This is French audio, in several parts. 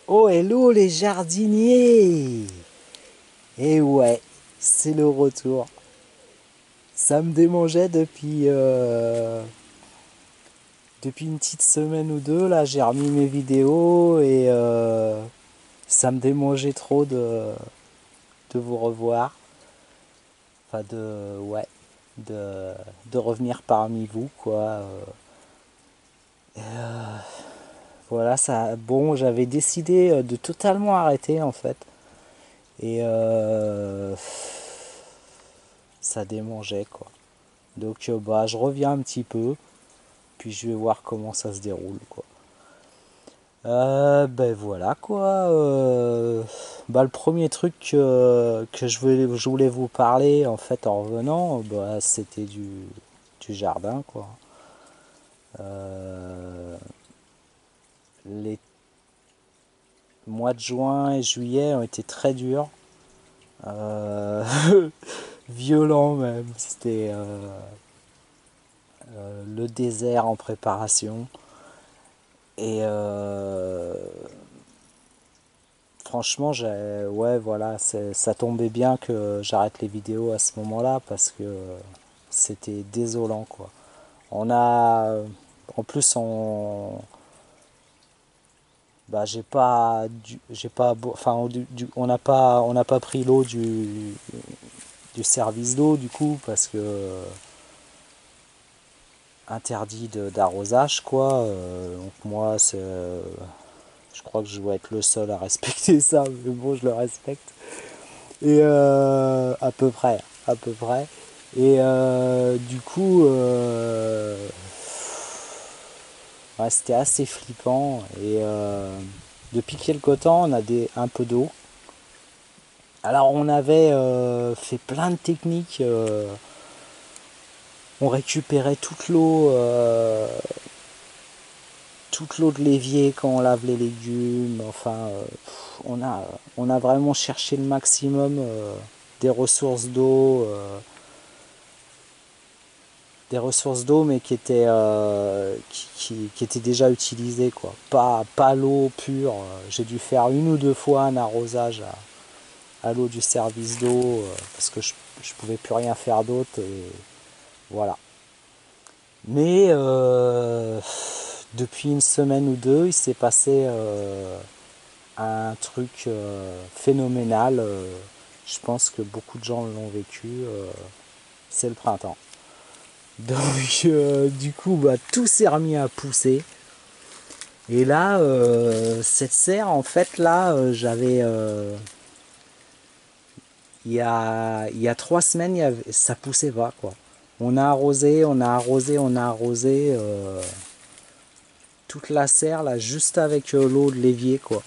Oh hello les jardiniers. Et ouais, c'est le retour. Ça me démangeait depuis une petite semaine ou deux. Là, j'ai remis mes vidéos et ça me démangeait trop de vous revoir. Enfin de, de revenir parmi vous quoi. Voilà, ça. Bon, j'avais décidé de totalement arrêter en fait. Et ça démangeait quoi. Donc bah je reviens un petit peu, puis je vais voir comment ça se déroule quoi. Ben voilà quoi. Bah le premier truc que je voulais vous parler en fait en revenant, bah c'était du jardin quoi. Euh, les mois de juin et juillet ont été très durs. Euh, Violents même. C'était le désert en préparation. Et franchement, ouais, voilà, ça tombait bien que j'arrête les vidéos à ce moment-là parce que c'était désolant, quoi. On a, en plus, bah, j'ai pas, enfin, on n'a pas pris l'eau du service d'eau du coup parce que interdit d'arrosage, quoi. Donc moi, je crois que je dois être le seul à respecter ça, mais bon, je le respecte. Et à peu près, à peu près. Et du coup, ouais, c'était assez flippant. Et depuis quelque temps, on a un peu d'eau. Alors on avait fait plein de techniques. On récupérait toute l'eau de l'évier quand on lave les légumes. Enfin, on a vraiment cherché le maximum des ressources d'eau. Des ressources d'eau mais qui étaient déjà utilisées quoi. Pas l'eau pure. J'ai dû faire une ou deux fois un arrosage à l'eau du service d'eau parce que je pouvais plus rien faire d'autre et voilà. Mais depuis une semaine ou deux, il s'est passé un truc phénoménal. Je pense que beaucoup de gens l'ont vécu. C'est le printemps. Donc du coup, bah, tout s'est remis à pousser. Et là, cette serre, en fait, là, il y a 3 semaines, ça poussait pas, quoi. On a arrosé, on a arrosé, on a arrosé toute la serre, là, juste avec l'eau de l'évier, quoi.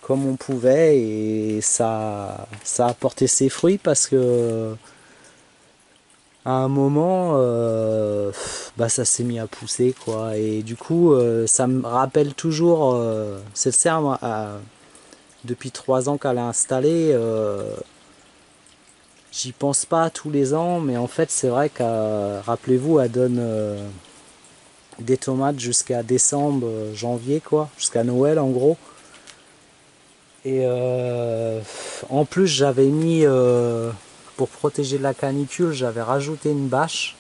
Comme on pouvait, et ça a porté ses fruits parce que à un moment, bah, ça s'est mis à pousser, quoi. Et du coup, ça me rappelle toujours cette serre, moi, depuis 3 ans qu'elle a installée. J'y pense pas tous les ans, mais en fait, c'est vrai que, rappelez-vous, elle donne des tomates jusqu'à décembre, janvier, quoi, jusqu'à Noël, en gros. Et en plus, j'avais mis, pour protéger de la canicule, j'avais rajouté une bâche.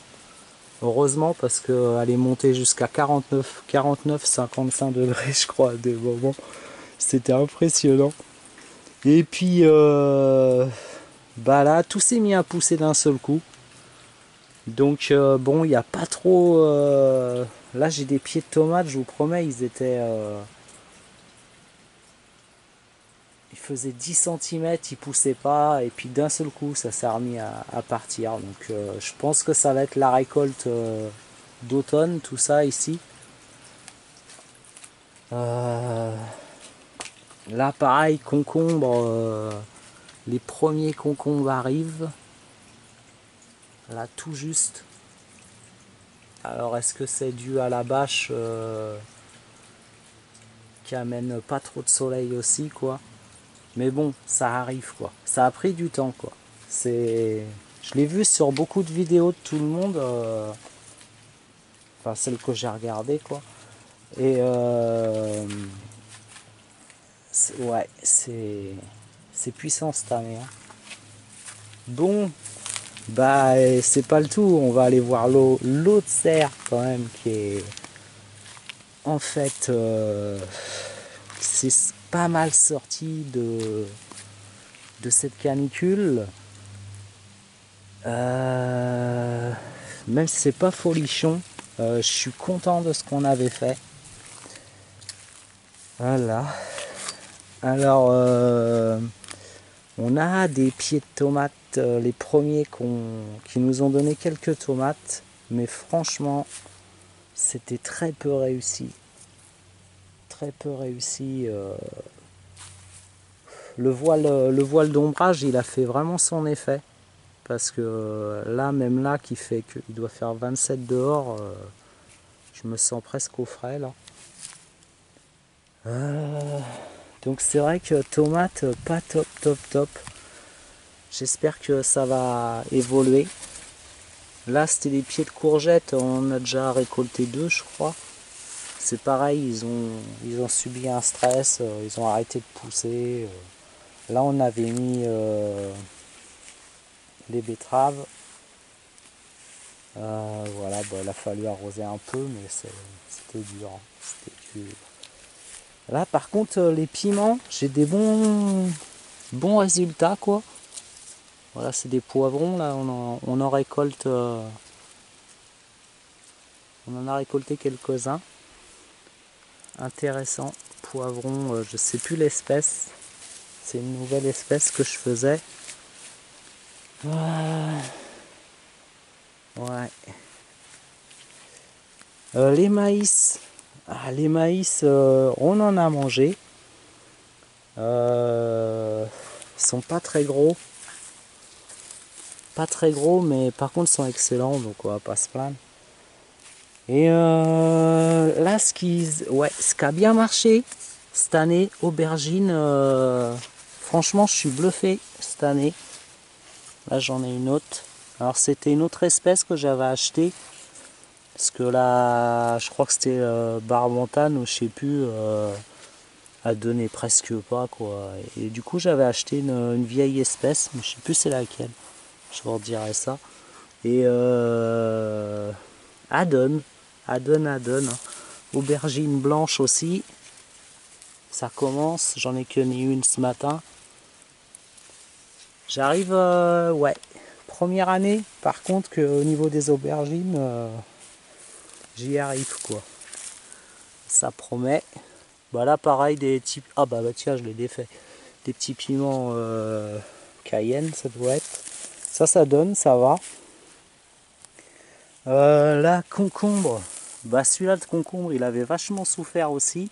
Heureusement, parce qu'elle est montée jusqu'à 55 degrés, je crois, à des moments. C'était impressionnant. Et puis, bah là, tout s'est mis à pousser d'un seul coup. Donc, bon, il n'y a pas trop. Là, j'ai des pieds de tomates, je vous promets, ils faisaient 10 cm, ils poussaient pas. Et puis, d'un seul coup, ça s'est remis à partir. Donc, je pense que ça va être la récolte d'automne, tout ça ici. Euh, Là, pareil, concombre, les premiers concombres arrivent, là tout juste. Alors, est-ce que c'est dû à la bâche qui amène pas trop de soleil aussi, quoi? Mais bon, ça arrive, quoi. Ça a pris du temps, quoi. Je l'ai vu sur beaucoup de vidéos de tout le monde, enfin celles que j'ai regardées, quoi. Et Ouais, c'est puissant cette année. Hein. Bon, bah c'est pas le tout. On va aller voir l'autre serre quand même qui est en fait c'est pas mal sorti de cette canicule. Même si c'est pas folichon, je suis content de ce qu'on avait fait. Voilà. Alors, on a des pieds de tomates, les premiers qui nous ont donné quelques tomates, mais franchement, c'était très peu réussi. Très peu réussi. Le voile d'ombrage, il a fait vraiment son effet. Parce que là, même là, qui fait qu'il doit faire 27 dehors, je me sens presque au frais là. Donc c'est vrai que tomate, pas top, top, top. J'espère que ça va évoluer. Là, c'était des pieds de courgettes, on a déjà récolté 2, je crois. C'est pareil, ils ont subi un stress, ils ont arrêté de pousser. Là, on avait mis les betteraves. Voilà, bah, il a fallu arroser un peu, mais c'était dur. C'était dur. Là, par contre, les piments, j'ai des bons résultats, quoi. Voilà, c'est des poivrons, là, on en récolte. On en a récolté quelques-uns. Intéressant. Poivron, je sais plus l'espèce. C'est une nouvelle espèce que je faisais. Ouais. Les maïs. Les maïs, on en a mangé. Ils sont pas très gros. Pas très gros, mais par contre ils sont excellents, donc on va pas se plaindre. Et là, ce qui a bien marché cette année, aubergine, franchement, je suis bluffé cette année. Là, j'en ai une autre. Alors, c'était une autre espèce que j'avais achetée. Parce que là, je crois que c'était Barbantane ou je sais plus, elle donnait presque pas, quoi. Et du coup, j'avais acheté une vieille espèce, mais je sais plus c'est laquelle. Je vous redirai ça. Et elle donne. Aubergine blanche aussi. Ça commence, j'en ai connu une ce matin. J'arrive, ouais, première année, par contre, qu'au niveau des aubergines, j'y arrive, quoi. Ça promet. Bah là, pareil, des petits... Ah bah tiens, je l'ai défait. Des petits piments cayenne, ça doit être. Ça donne, ça va. Là, concombre. Bah celui-là de concombre, il avait vachement souffert aussi.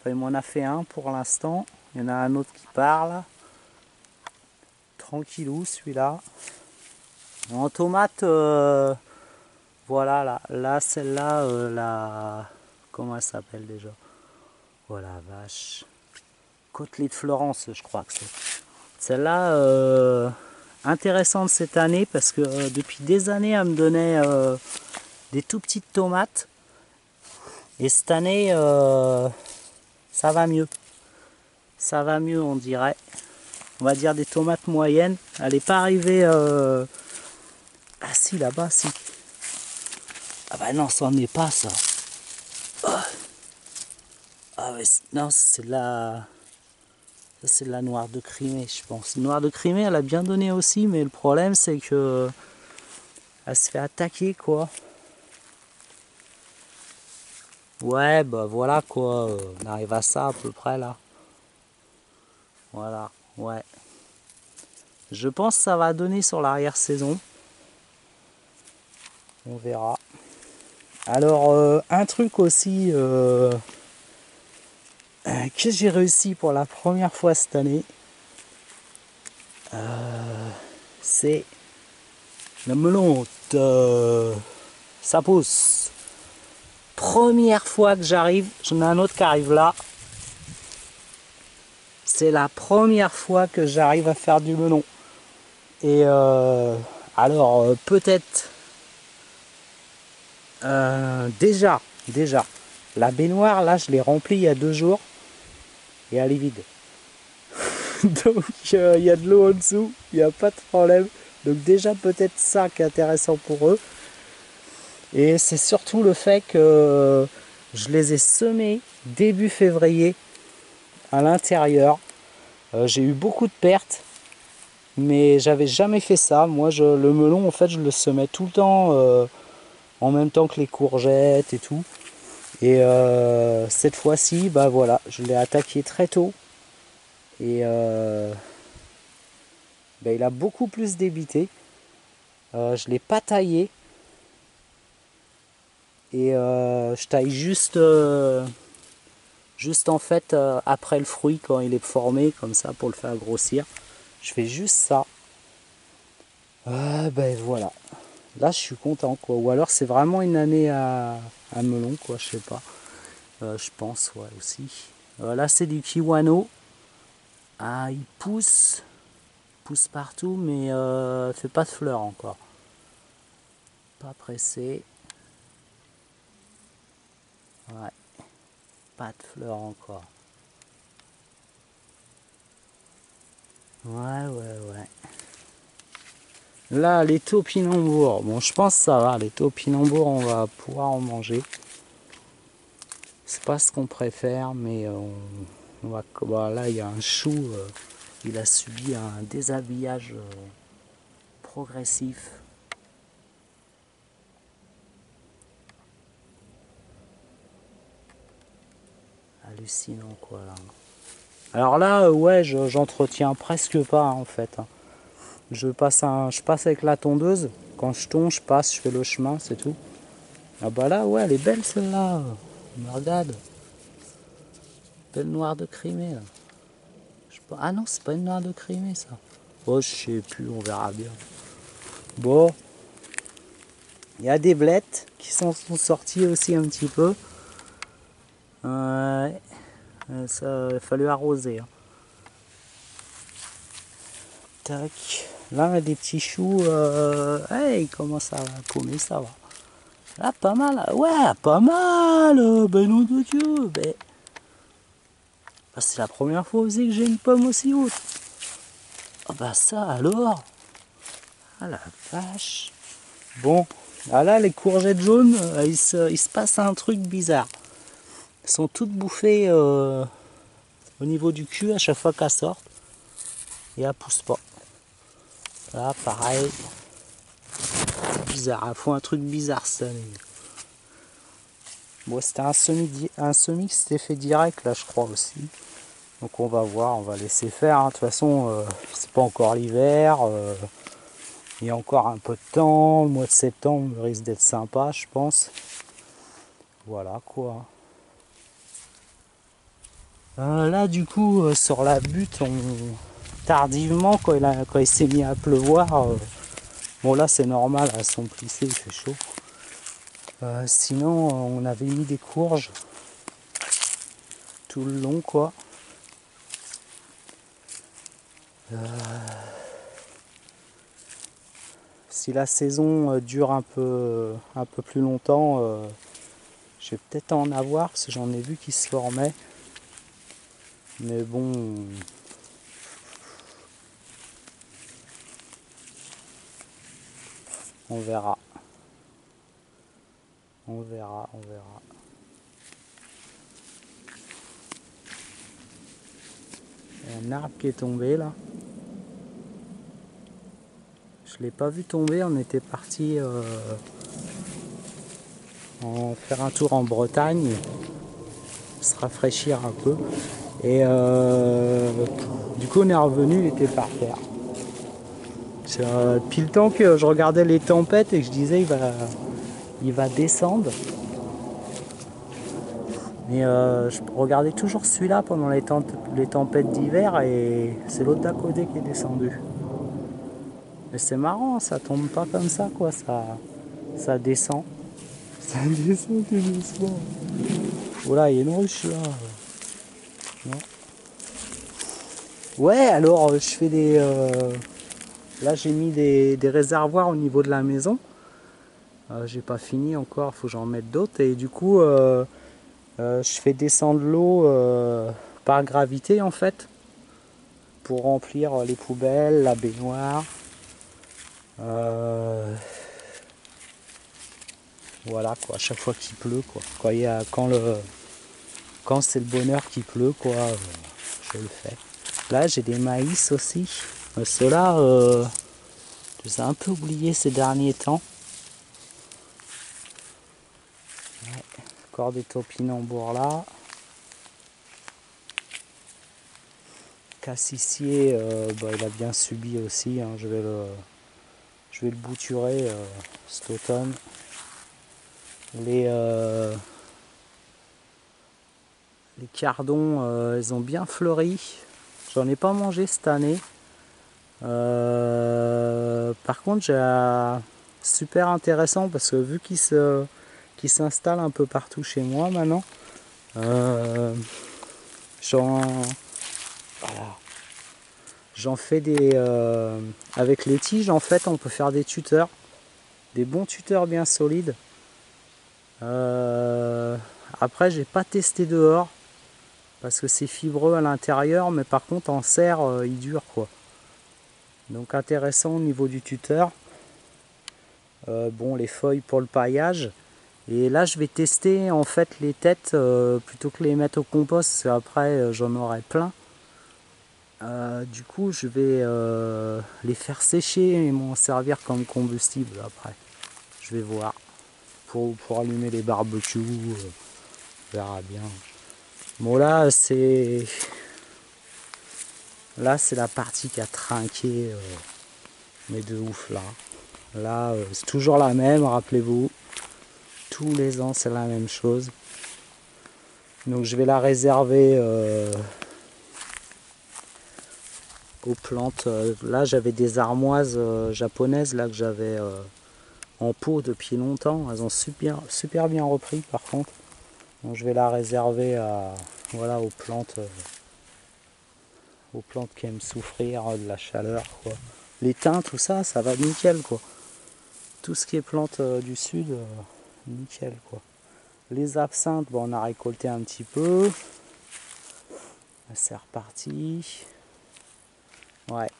Enfin, il m'en a fait un pour l'instant. Il y en a un autre qui parle. Tranquillou celui-là. En tomate, voilà, là celle-là, comment elle s'appelle déjà? Voilà, vache. Côtelée de Florence, je crois que c'est. Celle-là, intéressante cette année parce que depuis des années, elle me donnait des tout petites tomates. Et cette année, ça va mieux. Ça va mieux, on dirait. On va dire des tomates moyennes. Elle n'est pas arrivée... Ah si, là-bas, si. Ah bah non, ça n'en est pas, ça. Oh. Ah ouais, non, c'est de la... Ça, c'est de la noire de Crimée, je pense. Noire de Crimée, elle a bien donné aussi, mais le problème, c'est que... Elle se fait attaquer, quoi. Ouais, bah voilà, quoi. On arrive à ça, à peu près, là. Voilà, ouais. Je pense que ça va donner sur l'arrière-saison. On verra. Alors, un truc aussi que j'ai réussi pour la première fois cette année, c'est la melon. Ça pousse. Première fois que j'arrive, j'en ai un autre qui arrive là. C'est la première fois que j'arrive à faire du melon. Et alors, peut-être déjà, la baignoire, là, je l'ai remplie il y a 2 jours et elle est vide. Donc il y a de l'eau en dessous, il n'y a pas de problème. Donc déjà peut-être ça qui est intéressant pour eux. Et c'est surtout le fait que je les ai semés début février à l'intérieur. J'ai eu beaucoup de pertes, mais j'avais jamais fait ça. Moi le melon en fait je le semais tout le temps en même temps que les courgettes et tout. Et cette fois-ci, bah voilà, je l'ai attaqué très tôt. Et bah, il a beaucoup plus débité. Je l'ai pas taillé. Et je taille juste en fait après le fruit quand il est formé, comme ça pour le faire grossir. Je fais juste ça. Ben voilà. Là je suis content quoi. Ou alors c'est vraiment une année à melon quoi, je sais pas. Je pense ouais aussi. Là c'est du kiwano. Ah il pousse partout mais fait pas de fleurs encore. Pas pressé. Ouais. Pas de fleurs encore. Ouais. Là, les topinambours, bon, je pense que ça va. Les topinambours, on va pouvoir en manger. C'est pas ce qu'on préfère, mais on va. Bah, là, il y a un chou, il a subi un déshabillage progressif. Hallucinant, quoi, là. Alors là, ouais, j'entretiens presque pas, en fait. Hein. Je passe avec la tondeuse. Quand je tonds, je passe, je fais le chemin, c'est tout. Ah bah là, ouais, elle est belle celle-là. Regarde. Belle noire de Crimée là. Ah non, c'est pas une noire de Crimée ça. Oh, je sais plus, on verra bien. Bon, il y a des blettes qui sont sorties aussi un petit peu. Ouais, ça il a fallu arroser. Hein. Tac. Là, on a des petits choux. Hey, comment ça va? Comment ça va? Là, pas mal. Ouais, pas mal. Ben nom de Dieu. Ben... Ah, c'est la première fois aussi que j'ai une pomme aussi haute. Ah bah ça alors. Ah la vache. Bon, ah là les courgettes jaunes, il se passe un truc bizarre. Elles sont toutes bouffées au niveau du cul à chaque fois qu'elles sortent. Et elles poussent pas. Là pareil. Bizarre, elles font un truc bizarre ça. Bon c'était un semis qui s'était fait direct là je crois aussi. Donc on va voir, on va laisser faire. Hein. De toute façon, c'est pas encore l'hiver. Il y a encore un peu de temps. Le mois de septembre risque d'être sympa je pense. Voilà quoi. Là du coup sur la butte tardivement quand il s'est mis à pleuvoir bon là c'est normal elles sont plissées, il fait chaud sinon on avait mis des courges tout le long quoi si la saison dure un peu plus longtemps je vais peut-être en avoir parce que j'en ai vu qui se formaient mais bon on verra. On verra. Il y a un arbre qui est tombé là. Je l'ai pas vu tomber, on était parti faire un tour en Bretagne, se rafraîchir un peu. Et du coup on est revenu, il était par terre. Depuis le temps que je regardais les tempêtes et que je disais il va descendre. Mais je regardais toujours celui-là pendant les tempêtes d'hiver et c'est l'autre d'à côté qui est descendu. Mais c'est marrant, ça tombe pas comme ça quoi, ça descend. Ça descend tout doucement. Voilà, il y a une ruche là. Non. Ouais, alors je fais des... là j'ai mis des réservoirs au niveau de la maison. J'ai pas fini encore, faut que j'en mette d'autres. Et du coup, je fais descendre l'eau par gravité en fait. pour remplir les poubelles, la baignoire. Voilà quoi, à chaque fois qu'il pleut quoi. Quand c'est le bonheur qui pleut quoi, je le fais. Là j'ai des maïs aussi. Ceux-là, je les ai un peu oubliés ces derniers temps. Ouais, encore des topinambours là. Cassissier, il a bien subi aussi. Hein. Je vais le bouturer cet automne. Les cardons, ils ont bien fleuri. J'en ai pas mangé cette année. Par contre, super intéressant parce que vu qu'ils s'installent un peu partout chez moi maintenant, j'en fais des... avec les tiges, en fait, on peut faire des tuteurs. Des bons tuteurs bien solides. Après, j'ai pas testé dehors parce que c'est fibreux à l'intérieur, mais par contre en serre, il dure quoi. Donc intéressant au niveau du tuteur. Bon, les feuilles pour le paillage. Et là, je vais tester en fait les têtes plutôt que les mettre au compost, parce qu'après j'en aurai plein. Du coup, je vais les faire sécher et m'en servir comme combustible après. Je vais voir. Pour allumer les barbecues, on verra bien. Bon là c'est la partie qui a trinqué, mais de ouf là. Là c'est toujours la même, rappelez-vous. Tous les ans c'est la même chose. Donc je vais la réserver aux plantes. Là j'avais des armoises japonaises là que j'avais en pot depuis longtemps. Elles ont super bien repris par contre. Donc je vais la réserver voilà, aux plantes qui aiment souffrir de la chaleur quoi. Les thym, tout ça, ça va nickel quoi. Tout ce qui est plantes du sud, nickel quoi. Les absinthes, bon, on a récolté un petit peu. C'est reparti. Ouais.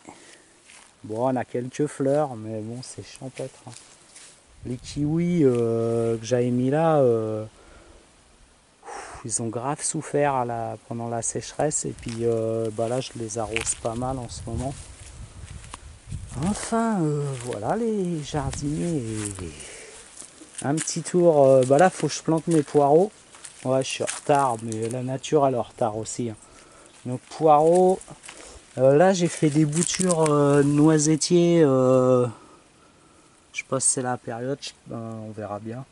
Bon, on a quelques fleurs, mais bon, c'est champêtre. Hein. Les kiwis que j'avais mis là, ils ont grave souffert pendant la sécheresse. Et puis là, je les arrose pas mal en ce moment. Enfin, voilà les jardiniers. Un petit tour. Là, faut que je plante mes poireaux. Ouais, je suis en retard, mais la nature, elle est en retard aussi. Hein. Donc, poireaux. Là, j'ai fait des boutures noisettiers. Je sais pas si c'est la période. On verra bien.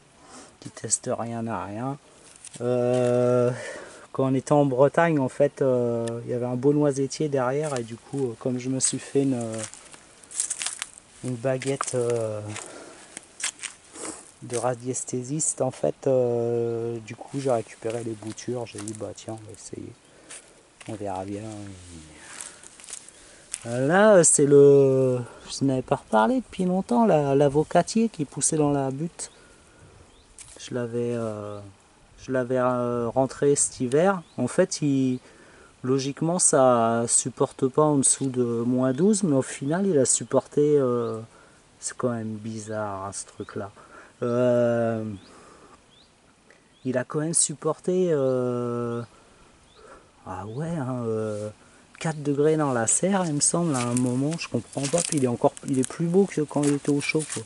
Qui teste rien à rien. Quand on était en Bretagne, en fait, il y avait un beau noisettier derrière. Et du coup, comme je me suis fait une baguette de radiesthésiste en fait, du coup j'ai récupéré les boutures, j'ai dit bah tiens on va essayer, on verra bien. Là c'est je n'avais pas reparlé depuis longtemps, l'avocatier qui poussait dans la butte. Je l'avais rentré cet hiver. En fait logiquement ça supporte pas en dessous de -12, mais au final il a supporté. C'est quand même bizarre hein, ce truc là. Il a quand même supporté ah ouais, hein, 4 degrés dans la serre, il me semble, à un moment, je comprends pas. Puis il est plus beau que quand il était au chaud. Quoi.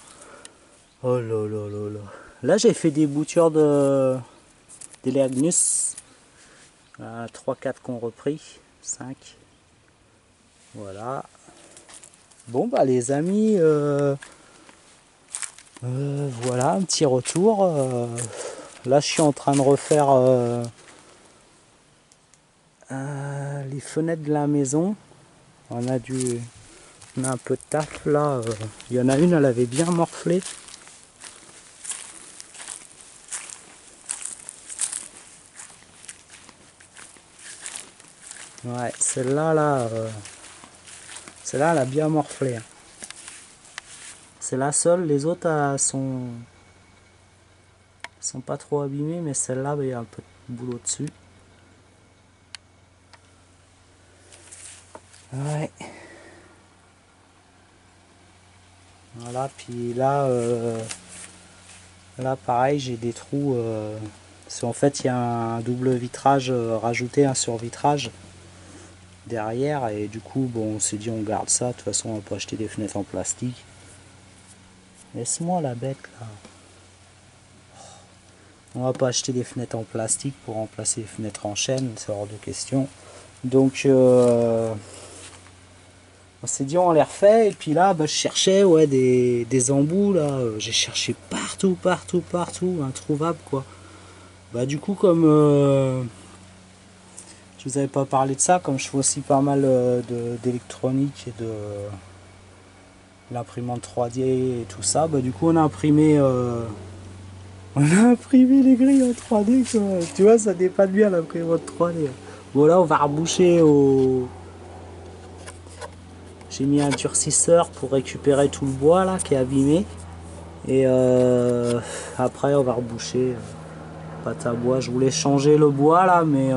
Oh là là là là. Là, j'ai fait des boutures d'Eleagnus. 3-4 qu'on repris. 5. Voilà. Bon, bah, les amis, voilà, un petit retour. Là, je suis en train de refaire les fenêtres de la maison. On a un peu de taf là. Il y en a une, elle avait bien morflé. Ouais, celle-là, celle-là, elle a bien morflé. Hein. C'est la seule. Les autres sont pas trop abîmées, mais celle-là, il y a un peu de boulot dessus. Ouais. Voilà, puis là, là pareil, j'ai des trous. Parce qu'en fait, il y a un double vitrage rajouté, un survitrage derrière, et du coup, bon, on s'est dit, on garde ça. De toute façon, on va pas acheter des fenêtres en plastique. Laisse-moi la bête là. On va pas acheter des fenêtres en plastique pour remplacer les fenêtres en chaîne, c'est hors de question. Donc, on s'est dit on les refait, et puis là bah, je cherchais ouais, des embouts là, j'ai cherché partout, partout, partout, introuvable quoi. Bah du coup comme je vous avais pas parlé de ça, comme je fais aussi pas mal d'électronique et de l'imprimante 3D et tout ça, bah du coup on a imprimé on a imprimé les grilles en 3D quoi. Tu vois ça dépanne bien l'imprimante 3D. Bon là on va reboucher au. J'ai mis un durcisseur pour récupérer tout le bois là qui est abîmé. Et après on va reboucher pâte à bois. Je voulais changer le bois là mais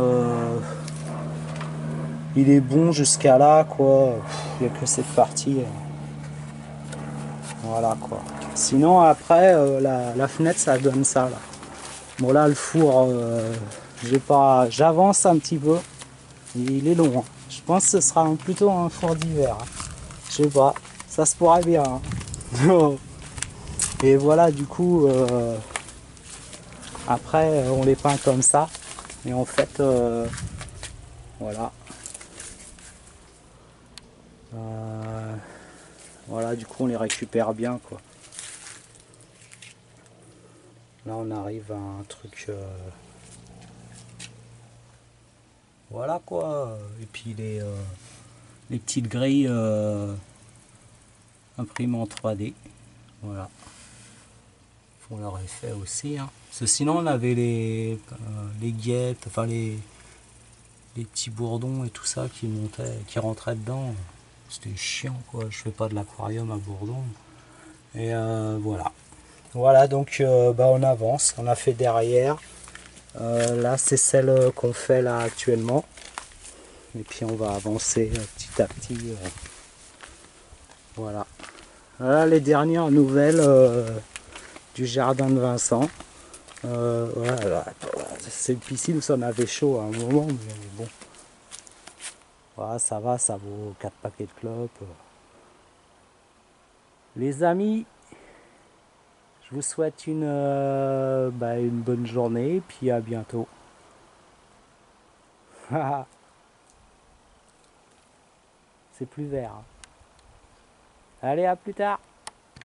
il est bon jusqu'à là quoi. Il n'y a que cette partie. Voilà quoi. Sinon après la fenêtre ça donne ça là. Bon là le four j'ai pas. J'avance un petit peu. Il est long. Hein. Je pense que ce sera plutôt un four d'hiver. Hein. Je sais pas. Ça se pourrait bien. Hein. Et voilà du coup après on les peint comme ça. Et en fait voilà. Voilà, du coup on les récupère bien quoi. Là on arrive à un truc voilà quoi. Et puis les petites grilles imprimées en 3D. Voilà. Font leur effet aussi. Hein. Parce que sinon on avait les guêpes, enfin les petits bourdons et tout ça qui montaient, qui rentraient dedans. C'était chiant quoi. Je fais pas de l'aquarium à bourdons. Et voilà. Voilà donc bah, on avance. On a fait derrière. Là c'est celle qu'on fait là actuellement. Et puis on va avancer petit à petit. Voilà. Voilà les dernières nouvelles du jardin de Vincent. Voilà, c'est une piscine où ça en avait chaud à un moment, mais bon. Voilà, ça va, ça vaut 4 paquets de clopes. Les amis, je vous souhaite bah, une bonne journée, puis à bientôt. C'est plus vert. Hein. Allez, à plus tard.